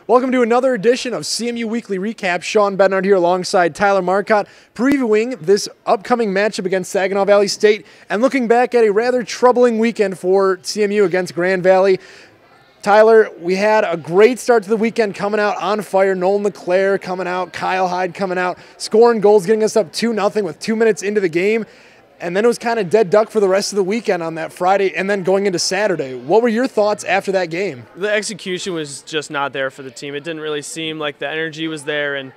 Welcome to another edition of CMU Weekly Recap. Sean Bernard here alongside Tyler Marcotte, previewing this upcoming matchup against Saginaw Valley State and looking back at a rather troubling weekend for CMU against Grand Valley. Tyler, we had a great start to the weekend, coming out on fire. Nolan LeClaire coming out, Kyle Hyde coming out, scoring goals, getting us up 2-0 with 2 minutes into the game. And then it was kind of dead duck for the rest of the weekend on that Friday and then going into Saturday. What were your thoughts after that game? The execution was just not there for the team. It didn't really seem like the energy was there. And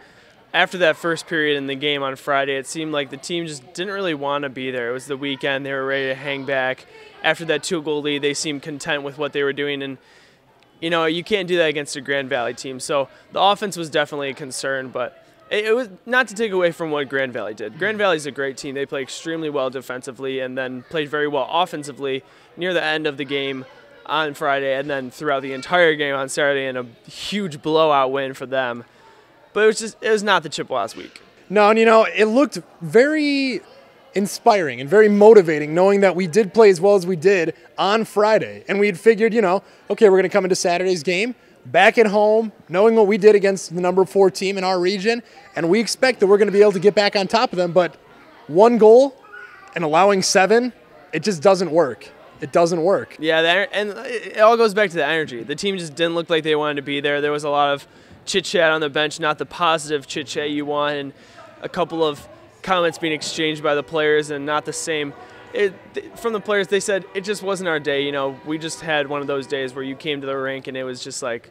after that first period in the game on Friday, it seemed like the team just didn't really want to be there. It was the weekend. They were ready to hang back. After that 2-goal lead, they seemed content with what they were doing. And, you know, you can't do that against a Grand Valley team. So the offense was definitely a concern, but it was not to take away from what Grand Valley did. Grand Valley's a great team. They play extremely well defensively and then played very well offensively near the end of the game on Friday and then throughout the entire game on Saturday, and a huge blowout win for them. But it was not the Chippewas week. No, and you know, it looked very inspiring and very motivating knowing that we did play as well as we did on Friday. And we had figured, you know, okay, we're going to come into Saturday's game back at home, knowing what we did against the number 4 team in our region, and we expect that we're going to be able to get back on top of them. But 1 goal and allowing 7, it just doesn't work. It doesn't work. Yeah, and it all goes back to the energy. The team just didn't look like they wanted to be there. There was a lot of chit-chat on the bench, not the positive chit-chat you want, and a couple of comments being exchanged by the players and not the same. From the players, they said it just wasn't our day. You know, we just had one of those days where you came to the rink and it was just like,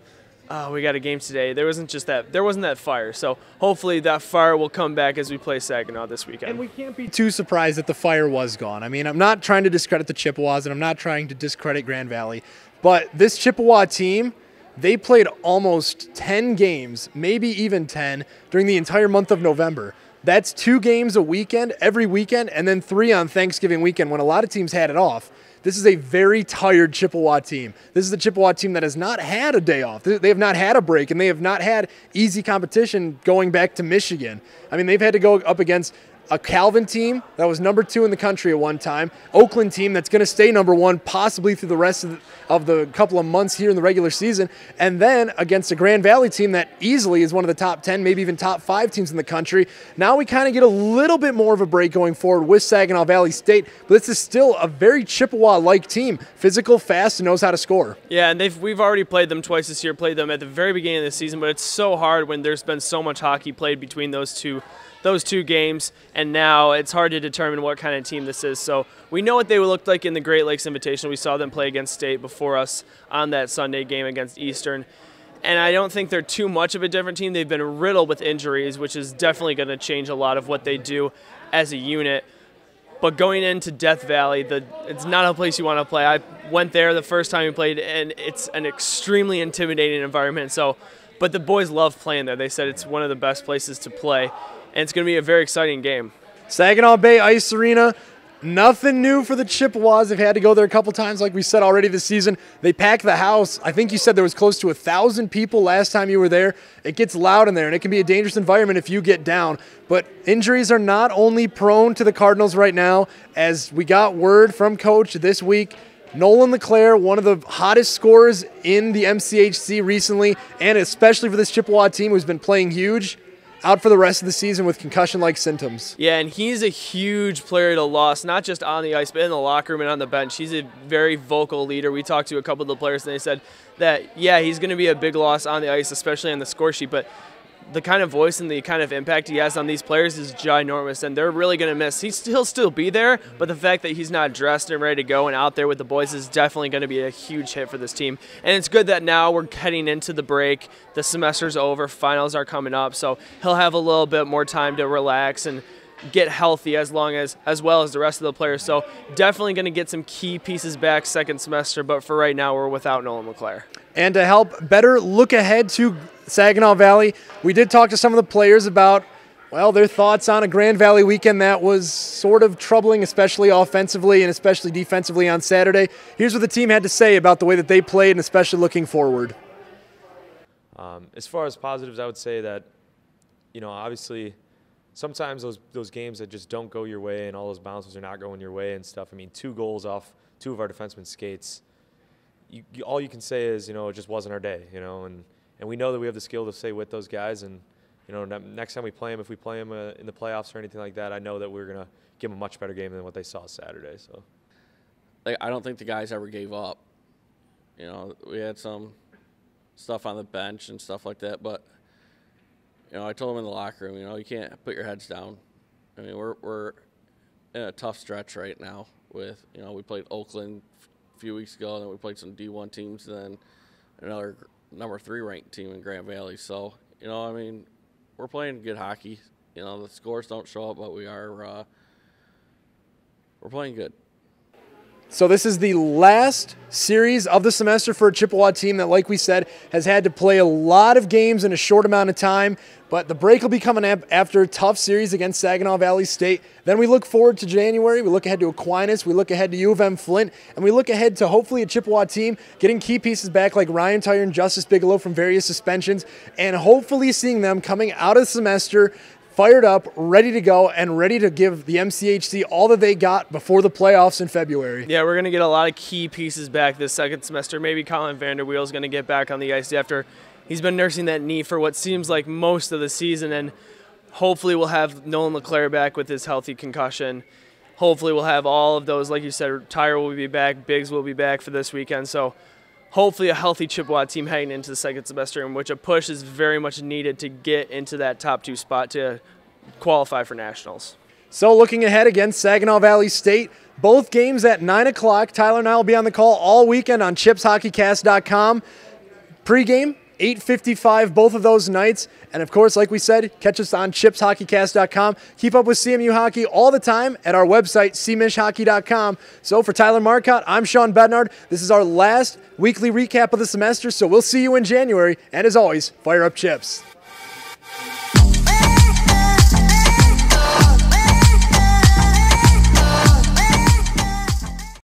oh, we got a game today. There wasn't that fire. So hopefully that fire will come back as we play Saginaw this weekend. And we can't be too surprised that the fire was gone. I mean, I'm not trying to discredit the Chippewas and I'm not trying to discredit Grand Valley, but this Chippewa team, they played almost 10 games, maybe even 10, during the entire month of November. That's 2 games a weekend, every weekend, and then 3 on Thanksgiving weekend when a lot of teams had it off. This is a very tired Chippewa team. This is the Chippewa team that has not had a day off. They have not had a break, and they have not had easy competition going back to Michigan. I mean, they've had to go up against a Calvin team that was number 2 in the country at one time, Oakland team that's going to stay number 1 possibly through the rest of the couple of months here in the regular season, and then against a Grand Valley team that easily is one of the top 10, maybe even top 5 teams in the country. Now we kind of get a little bit more of a break going forward with Saginaw Valley State, but this is still a very Chippewa-like team, physical, fast, and knows how to score. Yeah, and we've already played them twice this year, played them at the very beginning of the season, but it's so hard when there's been so much hockey played between those two games, and now it's hard to determine what kind of team this is. So we know what they looked like in the Great Lakes Invitational. We saw them play against State before us on that Sunday game against Eastern, and I don't think they're too much of a different team. They've been riddled with injuries, which is definitely going to change a lot of what they do as a unit. But going into Death Valley, it's not a place you want to play. I went there the first time we played, and it's an extremely intimidating environment. But the boys love playing there. They said it's one of the best places to play. And it's going to be a very exciting game. Saginaw Bay Ice Arena, nothing new for the Chippewas. They've had to go there a couple times, like we said already this season. They packed the house. I think you said there was close to 1,000 people last time you were there. It gets loud in there, and it can be a dangerous environment if you get down. But injuries are not only prone to the Cardinals right now, as we got word from Coach this week. Nolan LeClaire, one of the hottest scorers in the MCHC recently, and especially for this Chippewa team who's been playing huge, out for the rest of the season with concussion-like symptoms. Yeah, and he's a huge player to loss, not just on the ice, but in the locker room and on the bench. He's a very vocal leader. We talked to a couple of the players, and they said that, yeah, he's going to be a big loss on the ice, especially on the score sheet, but the kind of voice and the kind of impact he has on these players is ginormous, and they're really going to miss. He'll still be there, but the fact that he's not dressed and ready to go and out there with the boys is definitely going to be a huge hit for this team. And it's good that now we're heading into the break. The semester's over. Finals are coming up, so he'll have a little bit more time to relax and get healthy as well as the rest of the players. So definitely going to get some key pieces back second semester, but for right now we're without Nolan LeClaire. And to help better look ahead to Saginaw Valley, we did talk to some of the players about, well, their thoughts on a Grand Valley weekend that was sort of troubling, especially offensively and especially defensively on Saturday. Here's what the team had to say about the way that they played and especially looking forward. As far as positives, I would say that, you know, obviously sometimes those games that just don't go your way and all those bounces are not going your way and stuff. I mean, 2 goals off 2 of our defensemen's skates. All you can say is, you know, it just wasn't our day, you know, and and we know that we have the skill to stay with those guys. And you know, next time we play them, if we play them in the playoffs or anything like that, I know that we're gonna give them a much better game than what they saw Saturday. So, I don't think the guys ever gave up. You know, we had some stuff on the bench and stuff like that, but you know, I told them in the locker room, you know, you can't put your heads down. I mean, we're in a tough stretch right now. With, you know, we played Oakland a few weeks ago, and then we played some D1 teams, and then another number 3 ranked team in Grand Valley. So, you know, I mean, we're playing good hockey. You know, the scores don't show up, but we're playing good. So this is the last series of the semester for a Chippewa team that, like we said, has had to play a lot of games in a short amount of time. But the break will be coming up after a tough series against Saginaw Valley State. Then we look forward to January. We look ahead to Aquinas. We look ahead to U of M Flint. And we look ahead to hopefully a Chippewa team getting key pieces back like Ryan Tyler and Justice Bigelow from various suspensions. And hopefully seeing them coming out of the semester fired up, ready to go, and ready to give the MCHC all that they got before the playoffs in February. Yeah, we're going to get a lot of key pieces back this second semester. Maybe Colin Vanderweel is going to get back on the ice after he's been nursing that knee for what seems like most of the season, and hopefully we'll have Nolan LeClaire back with his healthy concussion. Hopefully we'll have all of those, like you said, Tyre will be back, Biggs will be back for this weekend. So hopefully a healthy Chippewa team heading into the second semester, in which a push is very much needed to get into that top 2 spot to qualify for nationals. So looking ahead against Saginaw Valley State, both games at 9 o'clock. Tyler and I will be on the call all weekend on chipshockeycast.com. Pre-game, 8:55 both of those nights. And of course, like we said, catch us on chipshockeycast.com. Keep up with CMU hockey all the time at our website, cmishhockey.com. So for Tyler Marcotte, I'm Sean Bednard. This is our last weekly recap of the semester, so we'll see you in January. And as always, fire up chips.